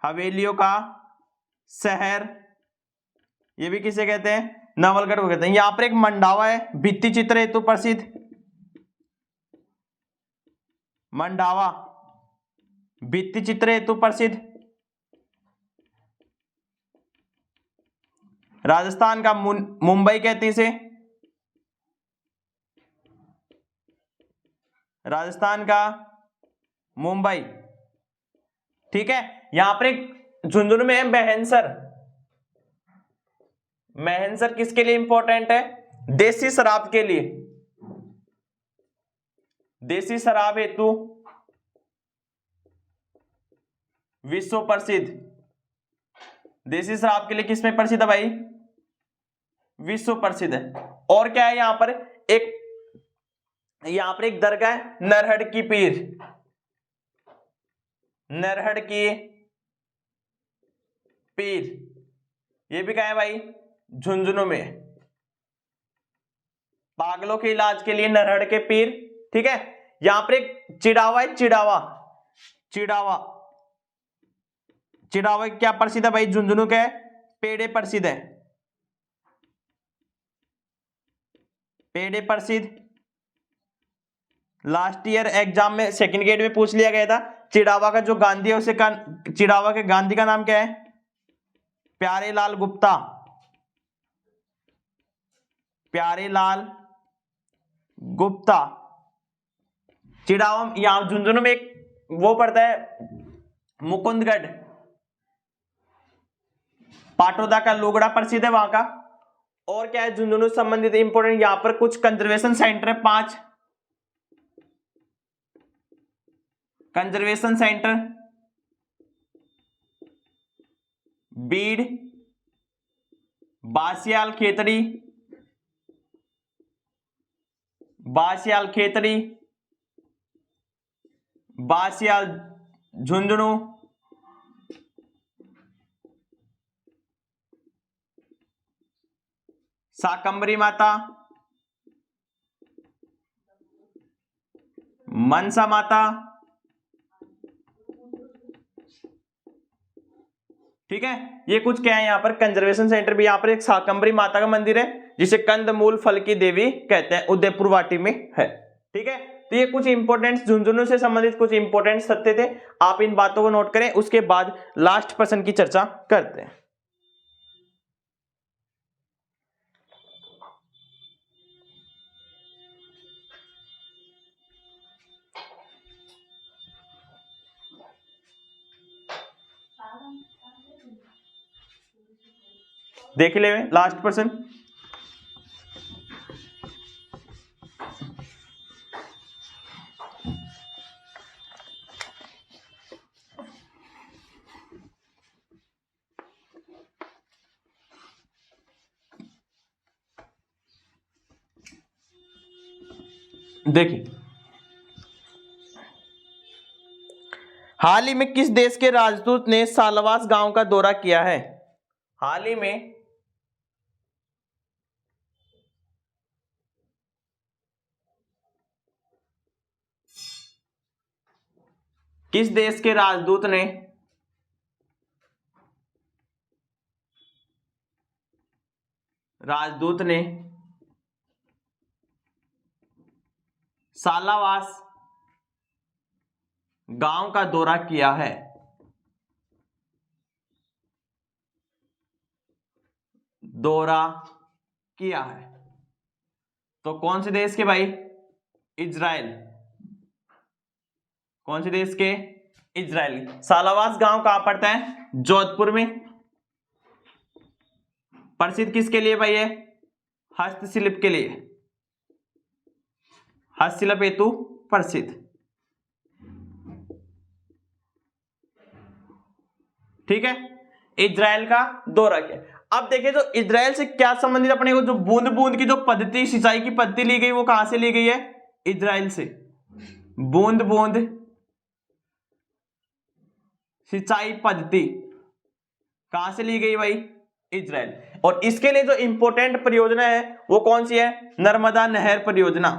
हवेलियों का शहर, ये भी किसे कहते हैं, नवलगढ़ को कहते हैं। यहां पर एक मंडावा है, भित्ति चित्र हेतु प्रसिद्ध, मंडावा भित्ति चित्र हेतु प्रसिद्ध। राजस्थान का मुंबई कहते हैं इसे, राजस्थान का मुंबई, ठीक है। यहां पर एक झुंझुनू में है महनसर, महनसर किसके लिए इंपॉर्टेंट है, देसी शराब के लिए, देसी शराब हेतु विश्व प्रसिद्ध, देसी शराब के लिए किसमें प्रसिद्ध है भाई, विश्व प्रसिद्ध है। और क्या है, यहां पर एक दरगाह है, नरहड़ की पीर, नरहड़ की पीर, ये भी क्या है भाई, झुंझुनू में, पागलों के इलाज के लिए नरहड़ के पीर, ठीक है। यहां पर एक चिड़ावा है, चिड़ावा, चिड़ावा, चिड़ावा क्या प्रसिद्ध है भाई, झुंझुनू के पेड़े प्रसिद्ध है, पेड़े प्रसिद्ध। लास्ट ईयर एग्जाम में सेकंड ग्रेड में पूछ लिया गया था, चिड़ावा का जो गांधी है उसे चिड़ावा के गांधी का नाम क्या है, प्यारेलाल गुप्ता, प्यारेलाल गुप्ता। चिड़ावा, यहां झुंझुनू में एक वो पड़ता है मुकुंदगढ़, पाटोदा का लुगड़ा प्रसिद्ध है वहां का। और क्या है, झुंझुनू संबंधित इंपोर्टेंट, यहां पर कुछ कंजर्वेशन सेंटर है, 5 कंजर्वेशन सेंटर, बीड़, बासियाल खेतड़ी, बासियाल खेतड़ी, बासियाल झुंझुनू, शाकंभरी माता, मनसा माता, ठीक है। ये कुछ क्या है, यहां पर कंजर्वेशन सेंटर भी, यहां पर एक शाकंभरी माता का मंदिर है जिसे कंदमूल फल की देवी कहते हैं, उदयपुर वाटी में है, ठीक है। तो तो ये कुछ इंपॉर्टेंट झुंझुनू से संबंधित कुछ इंपॉर्टेंट सत्य थे, आप इन बातों को नोट करें। उसके बाद लास्ट प्रश्न की चर्चा करते हैं। देख ले लास्ट प्रश्न। देखिए, हाल ही में किस देश के राजदूत ने सालवास गांव का दौरा किया है? हाल ही में किस देश के राजदूत ने सालावास गांव का दौरा किया है? तो कौन से देश के भाई? इजराइल। कौन से देश के? इजराइल। सालावास गांव कहां पड़ता है? जोधपुर में। प्रसिद्ध किसके लिए भाई है? हस्तशिल्प के लिए, हस्तशिल्प हेतु प्रसिद्ध। ठीक है, इजराइल का दौरा किया। अब देखिए, जो इजराइल से क्या संबंधित अपने को जो बूंद बूंद की जो पद्धति, सिंचाई की पद्धति ली गई, वो कहां से ली गई है? इजराइल से। बूंद बूंद सिंचाई पद्धति कहां से ली गई भाई? इजराइल। और इसके लिए जो इंपॉर्टेंट परियोजना है वो कौन सी है? नर्मदा नहर परियोजना।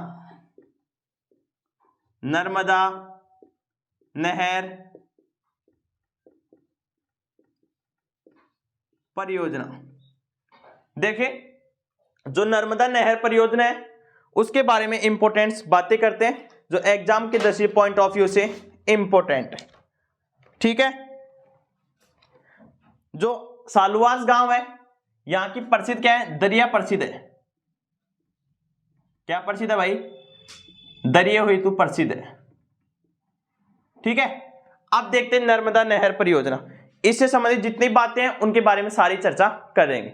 नर्मदा नहर परियोजना। देखिए, जो नर्मदा नहर परियोजना है उसके बारे में इंपॉर्टेंट बातें करते हैं, जो एग्जाम के दृष्टि पॉइंट ऑफ व्यू से इंपॉर्टेंट है। ठीक है, जो सालवास गांव है, यहां की प्रसिद्ध क्या है? दरिया प्रसिद्ध है। क्या प्रसिद्ध है भाई? दरिया हुई तो प्रसिद्ध है। ठीक है, अब देखते हैं नर्मदा नहर परियोजना। इससे संबंधित जितनी बातें हैं उनके बारे में सारी चर्चा करेंगे।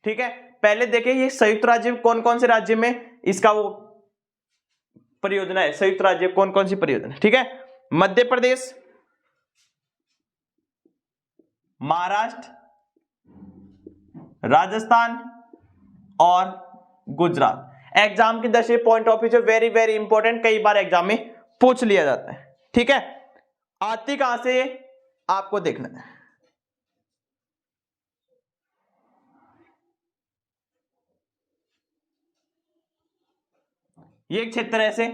ठीक है, पहले देखिए, ये संयुक्त राज्य कौन कौन से राज्य में इसका वो परियोजना है? संयुक्त राज्य कौन कौन सी परियोजना? ठीक है, मध्य प्रदेश, महाराष्ट्र, राजस्थान और गुजरात। एग्जाम की दृष्टि पॉइंट ऑफ व्यू से वेरी वेरी इंपॉर्टेंट, कई बार एग्जाम में पूछ लिया जाता है। ठीक है, आती कहां से आपको देखना है। ये एक क्षेत्र ऐसे।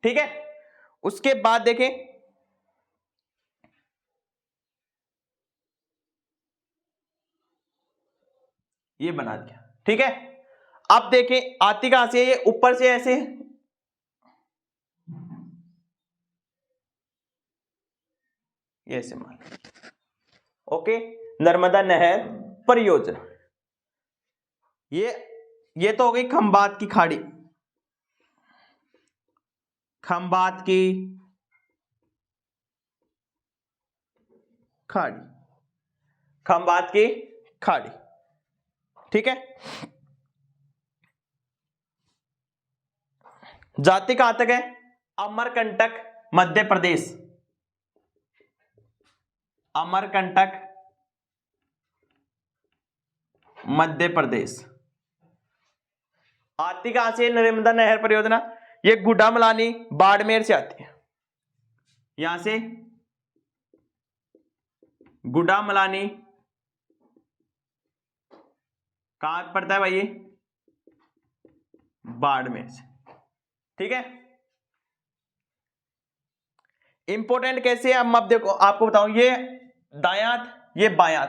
ठीक है, उसके बाद देखें, ये बना दिया। ठीक है, अब देखें आती कहां से? ये ऊपर से ऐसे, ये ऐसे मान। ओके, नर्मदा नहर परियोजना। ये तो हो गई खंबात की खाड़ी। खंबात की खाड़ी, खंबात की खाड़ी। ठीक है, जाति कहां तक है? अमरकंटक मध्य प्रदेश। अमरकंटक मध्य प्रदेश। आती कहां से नर्मदा नहर परियोजना? ये गुड्डामलानी बाड़मेर से आती है। यहां से गुड्डामलानी कहां पड़ता है भाई? ये बाड़मेर से। ठीक है, इंपोर्टेंट कैसे है अब देखो, आपको बताऊं, ये दायां ये बायां,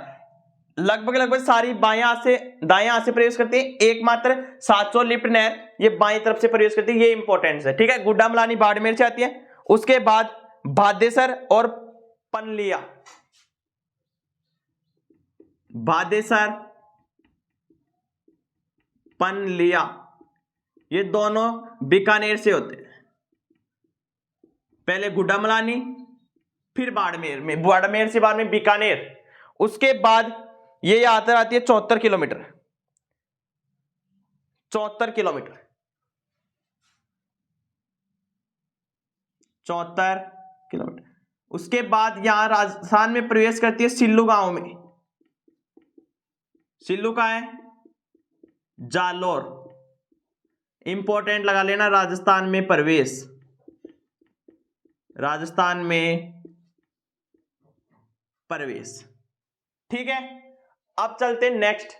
लगभग सारी बायां से दायां से प्रवेश करती है। एकमात्र 700 लिफ्ट नहर ये बाईं तरफ से प्रवेश करती है, ये इंपॉर्टेंट है, ठीक है। गुड्डामलानी बाड़मेर से आती है, उसके बाद भादेसर और पनलिया, भादेसर पनलिया, ये दोनों बीकानेर से होते हैं। पहले गुड्डामलानी, फिर बाड़मेर में, बाड़मेर से बाद में बीकानेर, उसके बाद ये यात्रा आती है 74 किलोमीटर, 74 किलोमीटर, 74 किलोमीटर। उसके बाद यहां राजस्थान में प्रवेश करती है सिल्लू गांव में। सिल्लू का है जालोर, इंपॉर्टेंट लगा लेना, राजस्थान में प्रवेश, राजस्थान में प्रवेश, ठीक है। अब चलते नेक्स्ट।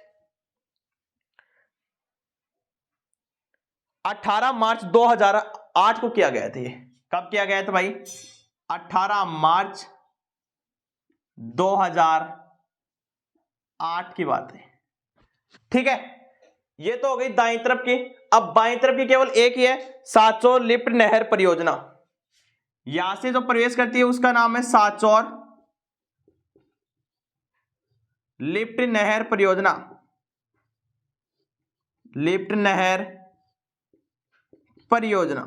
18 मार्च 2008 को किया गया था। ये कब किया गया था भाई? 18 मार्च 2008 की बात है, ठीक है। ये तो हो गई दाईं तरफ की। अब बाईं तरफ की केवल एक ही है, सांचौर लिफ्ट नहर परियोजना। यहां से जो प्रवेश करती है उसका नाम है सांचौर लिफ्ट नहर परियोजना, लिफ्ट नहर परियोजना,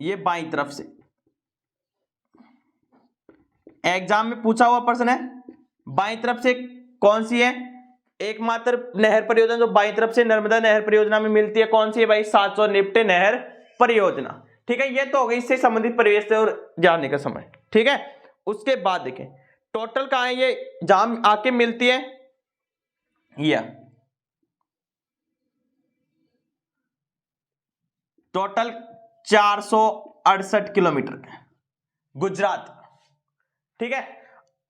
ये बाईं तरफ से एग्जाम में पूछा हुआ प्रश्न है। बाईं तरफ से कौन सी है एकमात्र नहर परियोजना जो बाईं तरफ से नर्मदा नहर परियोजना में मिलती है? कौन सी है भाई? सांचौर लिफ्ट नहर परियोजना, ठीक है। ये तो हो गई इससे संबंधित परिवेश और जानने का समय, ठीक है। उसके बाद देखें टोटल कहां है ये जहां आके मिलती है, ये टोटल 468 किलोमीटर, गुजरात, ठीक है।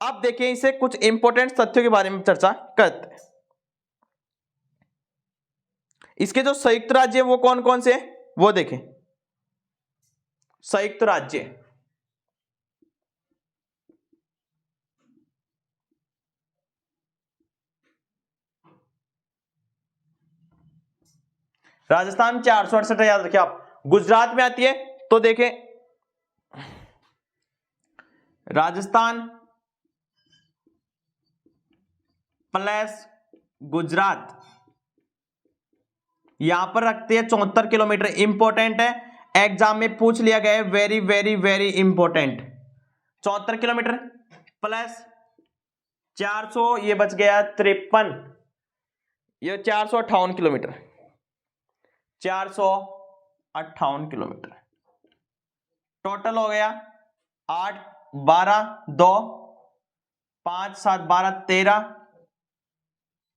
अब देखिए इसे कुछ इंपॉर्टेंट तथ्यों के बारे में चर्चा करते हैं। इसके जो संयुक्त राज्य वो कौन कौन से हैं वो देखें। संयुक्त राज्य, राजस्थान 468 याद रखिए आप। गुजरात में आती है तो देखें राजस्थान प्लस गुजरात, यहां पर रखते हैं 74 किलोमीटर। इंपॉर्टेंट है, एग्जाम में पूछ लिया गया है, very very very important. 74 kilometre plus 400, ये बच गया 53, ये 458 किलोमीटर, 458 किलोमीटर टोटल हो गया। 8 12 2 5 7 12 13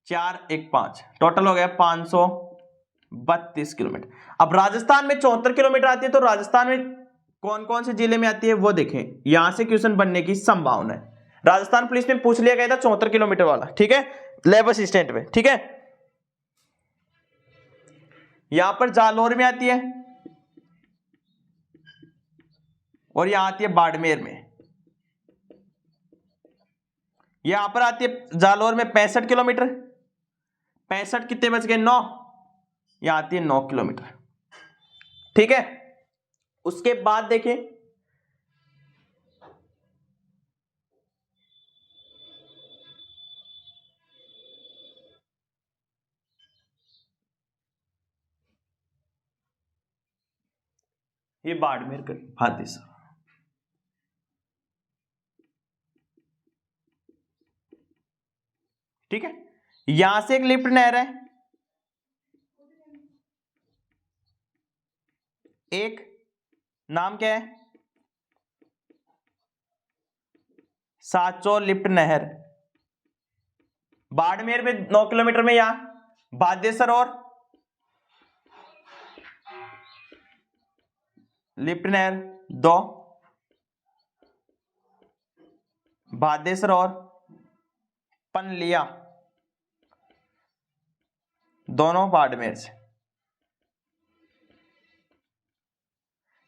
4 1 5 टोटल हो गया 532 किलोमीटर। अब राजस्थान में 74 किलोमीटर आती है, तो राजस्थान में कौन कौन से जिले में आती है वो देखें। यहां से क्वेश्चन बनने की संभावना है। राजस्थान पुलिस में पूछ लिया गया था 74 किलोमीटर वाला, ठीक है, लैब असिस्टेंट में, ठीक है। यहां पर जालोर में आती है और यहां आती है बाड़मेर में। यहां पर आती है जालोर में 65 किलोमीटर, 65 कितने बच गए? 9, यहां आती है 9 किलोमीटर, ठीक है। उसके बाद देखिए ये बाड़मेर कर भादेसर, ठीक है। यहां से एक लिफ्ट नहर है, एक नाम क्या है? सांचौर लिफ्ट नहर। बाड़मेर में 9 किलोमीटर में यहां भादेसर और लिफ्ट नहर 2, भादेसर और पनलिया दोनों बाड़मेर से।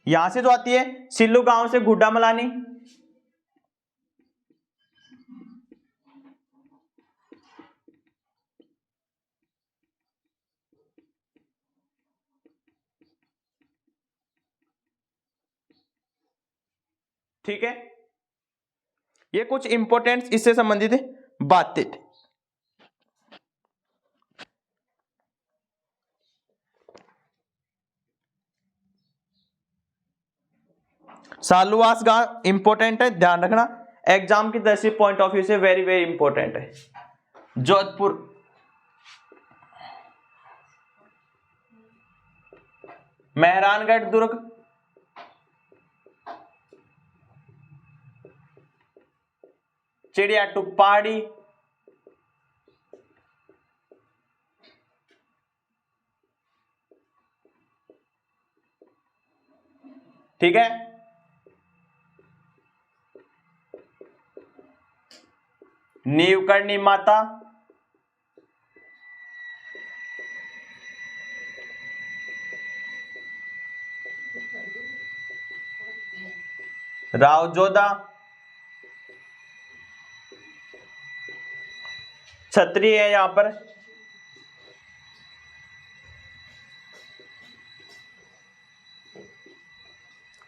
यहां से जो आती है सिल्लू गांव से गुड्डामलानी, ठीक है, ये कुछ इंपॉर्टेंट इससे संबंधित बातें थी। सालुआस गांव इंपॉर्टेंट है, ध्यान रखना, एग्जाम की दृष्टि पॉइंट ऑफ व्यू से वेरी वेरी इंपॉर्टेंट है। जोधपुर, मेहरानगढ़ दुर्ग, चिड़ियाटूप पहाड़ी, ठीक है, नीवकर्णी माता, राव जोधा, क्षत्रिय है यहां पर,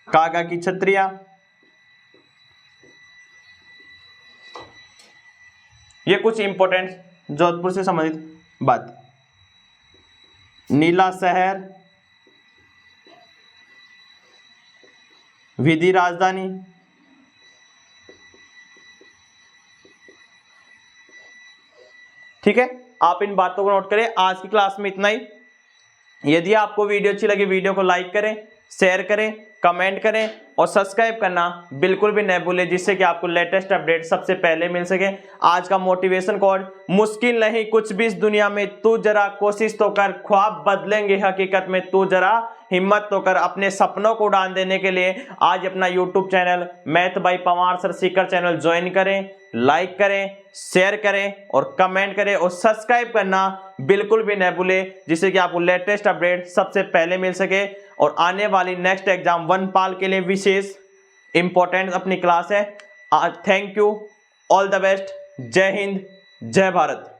कागा की क्षत्रिया, ये कुछ इंपॉर्टेंट जोधपुर से संबंधित बात। नीला शहर, विधि राजधानी, ठीक है, आप इन बातों को नोट करें। आज की क्लास में इतना ही। यदि आपको वीडियो अच्छी लगी, वीडियो को लाइक करें, शेयर करें, कमेंट करें और सब्सक्राइब करना बिल्कुल भी न भूलें, जिससे कि आपको लेटेस्ट अपडेट सबसे पहले मिल सके। आज का मोटिवेशन कोड, मुश्किल नहीं कुछ भी इस दुनिया में, तू जरा कोशिश तो कर, ख्वाब बदलेंगे हकीकत में, तू जरा हिम्मत तो कर। अपने सपनों को उड़ान देने के लिए आज अपना YouTube channel math bye Pawar sir Sikar channel join करें, लाइक करें, शेयर करें और कमेंट करें और सब्सक्राइब करना बिल्कुल भी न भूलें, जिससे कि आपको लेटेस्ट अपडेट सबसे पहले मिल सके। और आने वाली नेक्स्ट एग्जाम वनपाल के लिए विशेष इंपॉर्टेंट अपनी क्लास है। Thank you, all the best, जय हिंद, जय भारत।